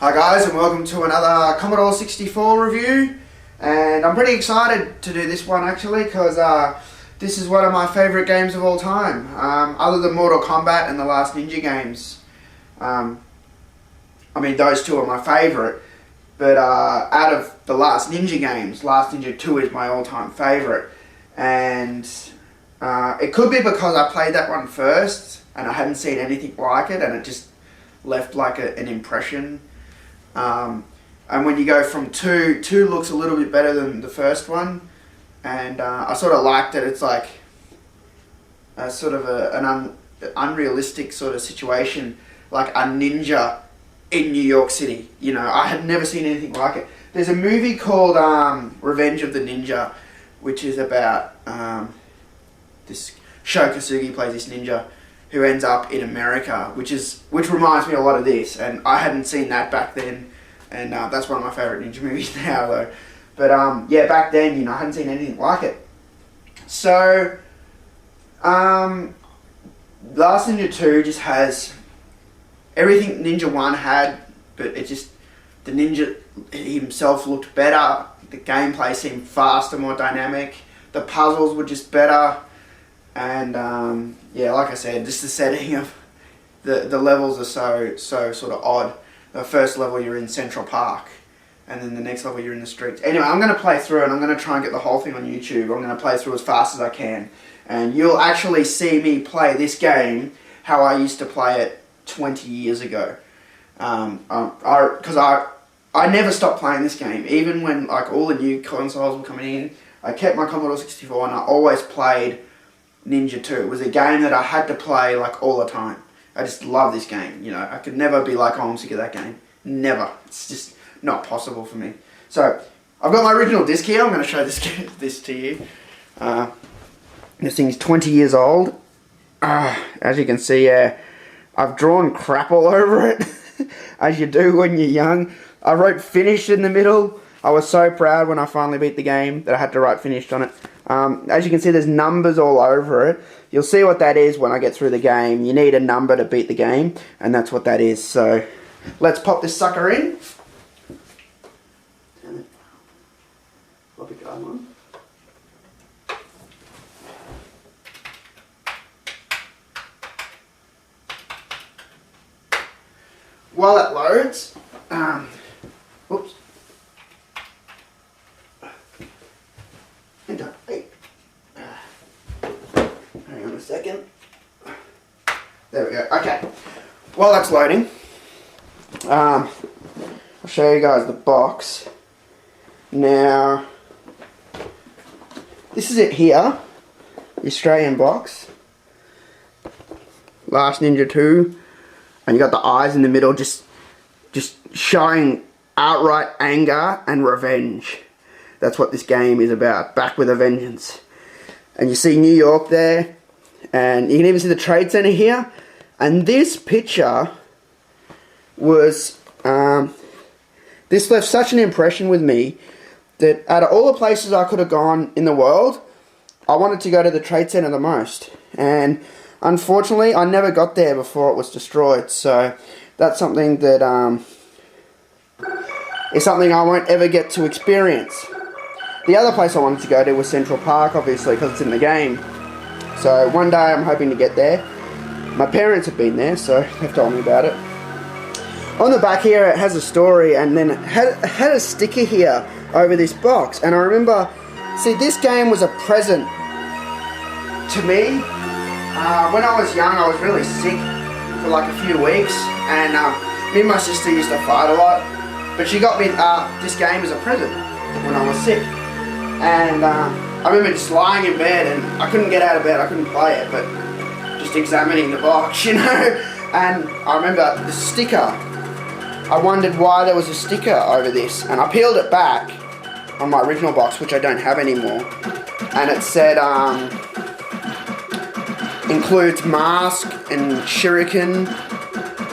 Hi guys, and welcome to another Commodore 64 review, and I'm pretty excited to do this one actually because this is one of my favourite games of all time, other than Mortal Kombat and the Last Ninja games. I mean, those two are my favourite, but out of the Last Ninja games, Last Ninja 2 is my all-time favourite, and it could be because I played that one first and I hadn't seen anything like it, and it just left like an impression. And when you go from 2 looks a little bit better than the first one, and I sort of liked it. It's like a sort of an unrealistic sort of situation, like a ninja in New York City. You know, I had never seen anything like it. There's a movie called Revenge of the Ninja, which is about this Sho Kosugi plays this ninja who ends up in America, which reminds me a lot of this, and I hadn't seen that back then, and that's one of my favourite ninja movies now though. But yeah, back then, you know, I hadn't seen anything like it. So Last Ninja 2 just has everything Ninja 1 had, but it just, the ninja himself looked better, the gameplay seemed faster, more dynamic, the puzzles were just better. And yeah, like I said, just the setting of the levels are so sort of odd. The first level you're in Central Park, and then the next level you're in the streets. Anyway, I'm going to play through, and I'm going to try and get the whole thing on YouTube. I'm going to play through as fast as I can, and you'll actually see me play this game how I used to play it 20 years ago. Because I never stopped playing this game, even when like all the new consoles were coming in. I kept my Commodore 64, and I always played Ninja 2. It was a game that I had to play like all the time. I just love this game, you know. I could never be like, oh, I'm sick of that game. Never. It's just not possible for me. So, I've got my original disc here. I'm going to show this to you. This thing's 20 years old. As you can see, I've drawn crap all over it, as you do when you're young. I wrote finished in the middle. I was so proud when I finally beat the game that I had to write finished on it. As you can see, there's numbers all over it. You'll see what that is when I get through the game. You need a number to beat the game, and that's what that is. So, let's pop this sucker in. Floppy card one. While that loads, whoops. Hang on a second. There we go. Okay. While that's loading, I'll show you guys the box. Now, this is it here. The Australian box. Last Ninja 2. And you got the eyes in the middle, just showing outright anger and revenge. That's what this game is about. Back with a vengeance. And you see New York there, and you can even see the Trade Center here. And this picture was, this left such an impression with me that out of all the places I could have gone in the world, I wanted to go to the Trade Center the most. And unfortunately, I never got there before it was destroyed. So that's something that is something I won't ever get to experience. The other place I wanted to go to was Central Park, obviously, because it's in the game. So one day I'm hoping to get there. My parents have been there, so they've told me about it. On the back here, it has a story, and then it had a sticker here over this box. And I remember, see, this game was a present to me. When I was young, I was really sick for like a few weeks, and me and my sister used to fight a lot. But she got me this game as a present when I was sick. And I remember just lying in bed, and I couldn't get out of bed, I couldn't play it, but just examining the box, you know. And I remember the sticker, I wondered why there was a sticker over this, and I peeled it back on my original box, which I don't have anymore, and it said includes mask and shuriken,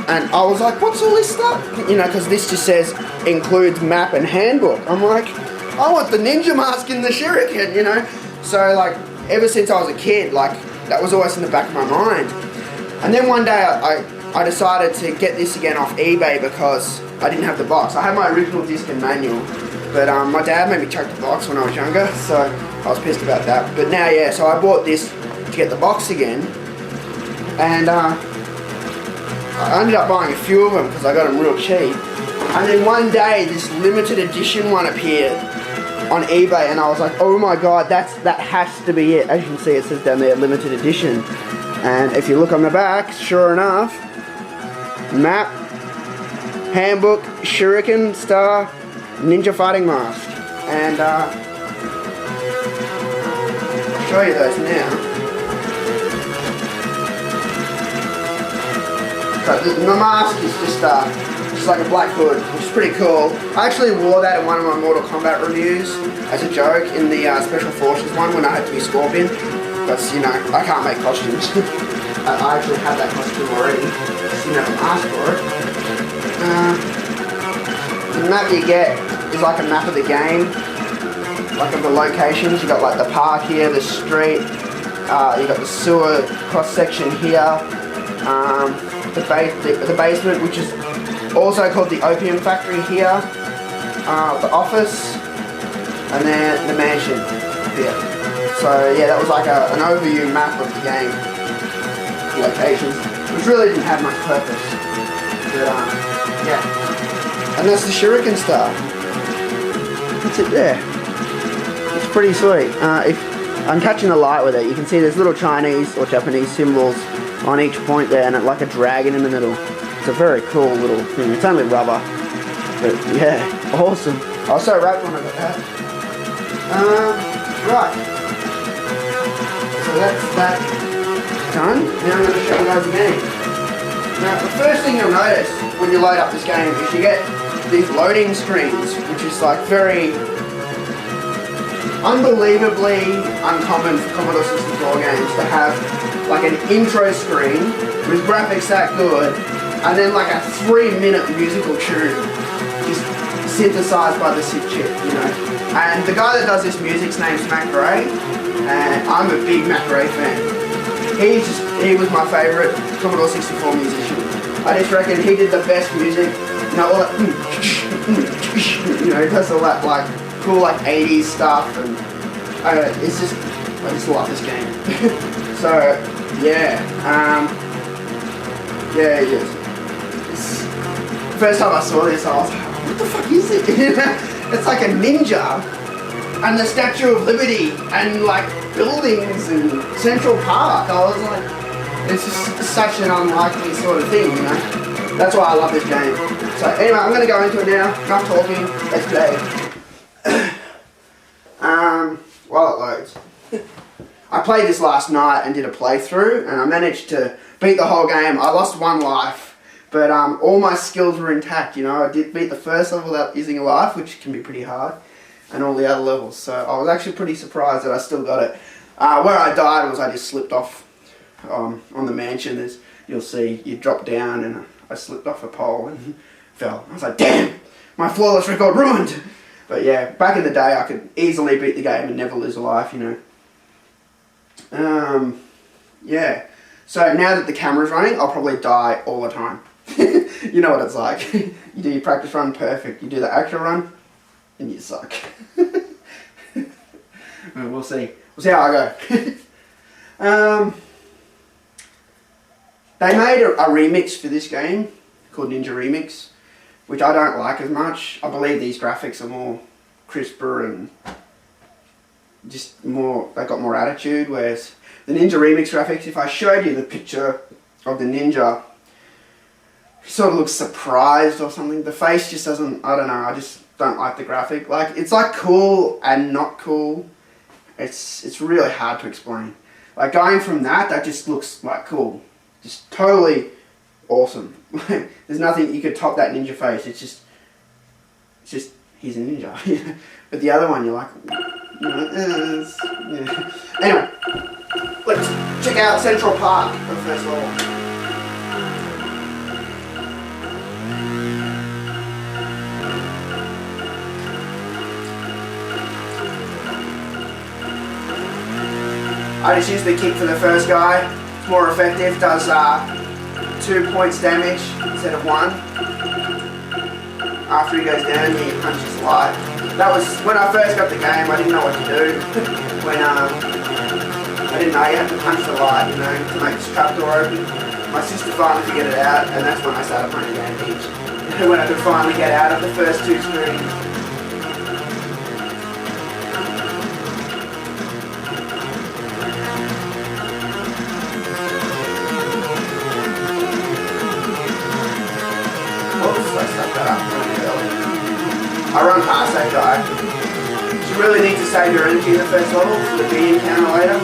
and I was like, what's all this stuff? You know, because this just says includes map and handbook. I'm like, I want the ninja mask and the shuriken, you know. So like, ever since I was a kid, like, that was always in the back of my mind. And then one day I decided to get this again off eBay because I didn't have the box. I had my original disc and manual, but my dad made me chuck the box when I was younger, so I was pissed about that. But now, yeah, so I bought this to get the box again, and I ended up buying a few of them because I got them real cheap. And then one day, this limited edition one appeared on eBay, and I was like, oh my god, that has to be it. As you can see, it says down there, limited edition. And if you look on the back, sure enough, map, handbook, shuriken, star, ninja fighting mask. And I'll show you those now. So the mask is just like a black hood, which is pretty cool. I actually wore that in one of my Mortal Kombat reviews as a joke in the Special Forces one when I had to be Scorpion. Because, you know, I can't make costumes. I actually have that costume already. Just didn't have a mask for it. The map you get is like a map of the game. Like of the locations. You got like the park here, the street. You got the sewer cross section here. The basement, which is also called the Opium Factory here, the office, and then the mansion here. So yeah, that was like an overview map of the game, the locations, which really didn't have much purpose. But yeah, and that's the Shuriken Star. That's it there. It's pretty sweet. If I'm catching the light with it, you can see there's little Chinese or Japanese symbols on each point there, and it's like a dragon in the middle. It's a very cool little thing. It's only rubber, but yeah, awesome. I was so wrapped when I got that. Right. So that's that done. Now I'm going to show you guys the game. Now, the first thing you'll notice when you load up this game is you get these loading screens, which is like very unbelievably uncommon for Commodore 64 games to have like an intro screen with graphics that good, and then like a 3-minute musical tune just synthesized by the SID chip, you know. And the guy that does this music's name's Mac Gray, and I'm a big Mac Gray fan. He was my favourite Commodore 64 musician. I just reckon he did the best music, you know, all that, you know, he does all that like cool like 80s stuff, and it's just, I just love this game. So yeah, yeah, yes. First time I saw this, I was like, what the fuck is it? It's like a ninja, and the Statue of Liberty, and like buildings and Central Park. I was like, it's just such an unlikely sort of thing, you know? That's why I love this game. So anyway, I'm going to go into it now. Enough talking, let's play. While it loads. I played this last night and did a playthrough, and I managed to beat the whole game. I lost 1 life, but all my skills were intact, you know. I did beat the first level without using a life, which can be pretty hard, and all the other levels. So I was actually pretty surprised that I still got it. Where I died was I just slipped off on the mansion. As you'll see, you drop down, and I slipped off a pole and fell. I was like, damn, my flawless record ruined. But yeah, back in the day, I could easily beat the game and never lose a life, you know. Yeah. So now that the camera's running, I'll probably die all the time. You know what it's like. You do your practice run, perfect. You do the actual run, and you suck. We'll see. We'll see how I go. They made a remix for this game called Ninja Remix, which I don't like as much. I believe these graphics are more crisper and just more, they got more attitude, whereas the Ninja Remix graphics, if I showed you the picture of the ninja, he sort of looks surprised or something. The face just doesn't, I don't know, I just don't like the graphic. Like, it's like cool and not cool. It's really hard to explain. Like, going from that just looks like cool. Just totally awesome. There's nothing you could top that ninja face. It's just he's a ninja. But the other one, you're like, you know, yeah. Anyway, let's check out Central Park for the first level. I just used the kick for the first guy. It's more effective, does 2 points damage instead of 1. after he goes down here, he punches the light. That was when I first got the game. I didn't know what to do. When I didn't know you had to punch the light, you know, to make this trapdoor open. My sister finally figured it out, and that's when I started playing the game each. When I could finally get out of the first two screens. Oops, I stuck that up really early. I run past that guy. You really need to save your energy in the first level for the B encounter later.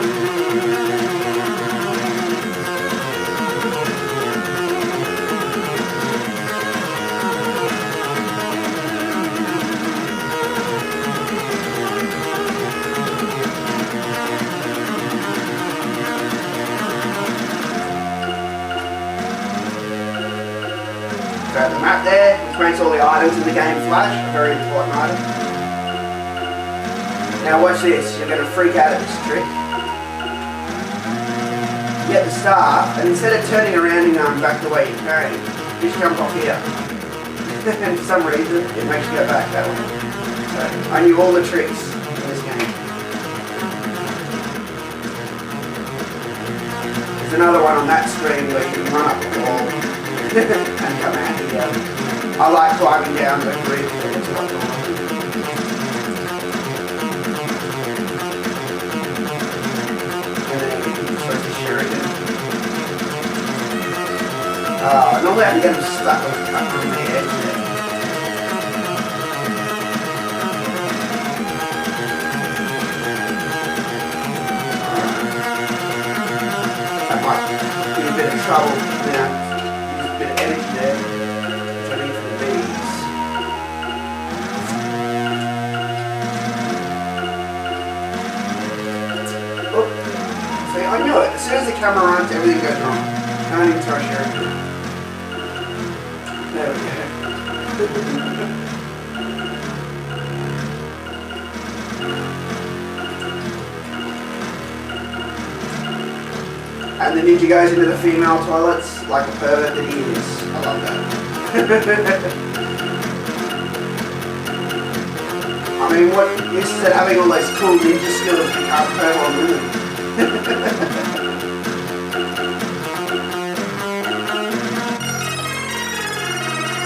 Grab the map there, which makes all the items in the game flash, a very important item. Now watch this, you're going to freak out at this trick. You get the star, and instead of turning around and going back the way you're going, you just jump off here. And for some reason, it makes you go back that way. So, I knew all the tricks in this game. There's another one on that screen where you can run up the wall. And come out here. I like climbing down the bridge to get to the door. And then you can just the shuriken. Normally I can get them stuck on the edge there. That might be a bit of trouble now. Bit of energy there, which I need for the bees. Oh, see, I knew it. As soon as the camera runs, everything goes wrong. Can't even throw a shuriken. There we go. And the ninja goes into the female toilets like a pervert that he is. I love that. I mean, what use is it having all those cool ninja skills to become pervert on women?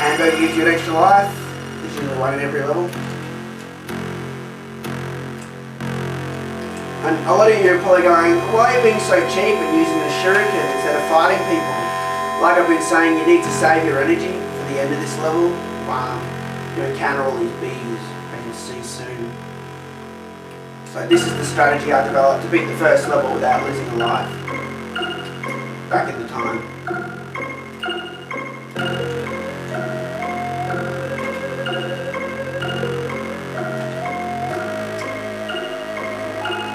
Hamburger gives you an extra life. There's usually one in every level. And a lot of you are probably going, why are you being so cheap and using the shuriken instead of fighting people? Like I've been saying, you need to save your energy for the end of this level. You encounter all these bees, as you'll see soon. So this is the strategy I developed to beat the first level without losing a life. Back in the time.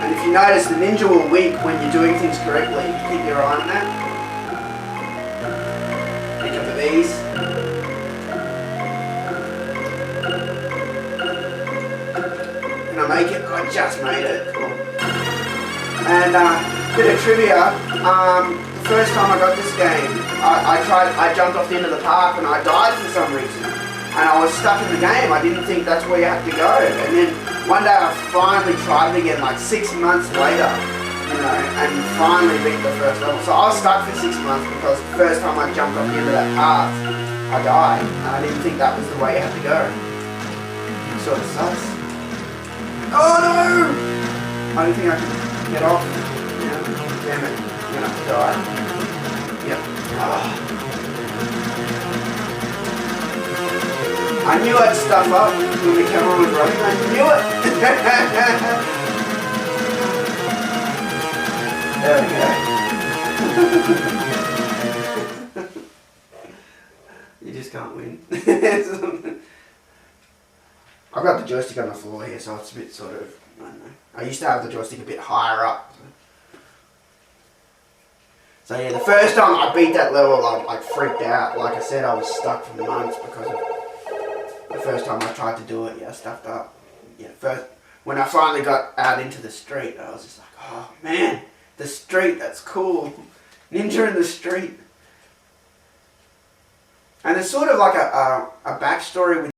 And if you notice, the ninja will wink when you're doing things correctly. You keep your eye on that. Pick up the bees. And I make it. I just made it. Cool. And bit of trivia. The first time I got this game, I jumped off the end of the park and I died for some reason. And I was stuck in the game. I didn't think that's where you had to go. And then one day I finally tried it again, like 6 months later, you know, and finally beat the first level. So I was stuck for 6 months because the first time I jumped off the end of that path, I died. And I didn't think that was the way you had to go. It sort of sucks. Oh no! I don't think I can get off. Yeah, damn it. I'm gonna have to die. Yep. Oh. I knew I'd stuff up when the camera was running. I knew it! There we go. You just can't win. I've got the joystick on the floor here, so it's a bit sort of, I don't know. I used to have the joystick a bit higher up. So yeah, the first time I beat that level, I freaked out. Like I said, I was stuck for months because of the first time I tried to do it. Yeah, I stuffed up. Yeah, when I finally got out into the street, I was just like, oh man, the street, that's cool. Ninja in the street. And there's sort of like a backstory with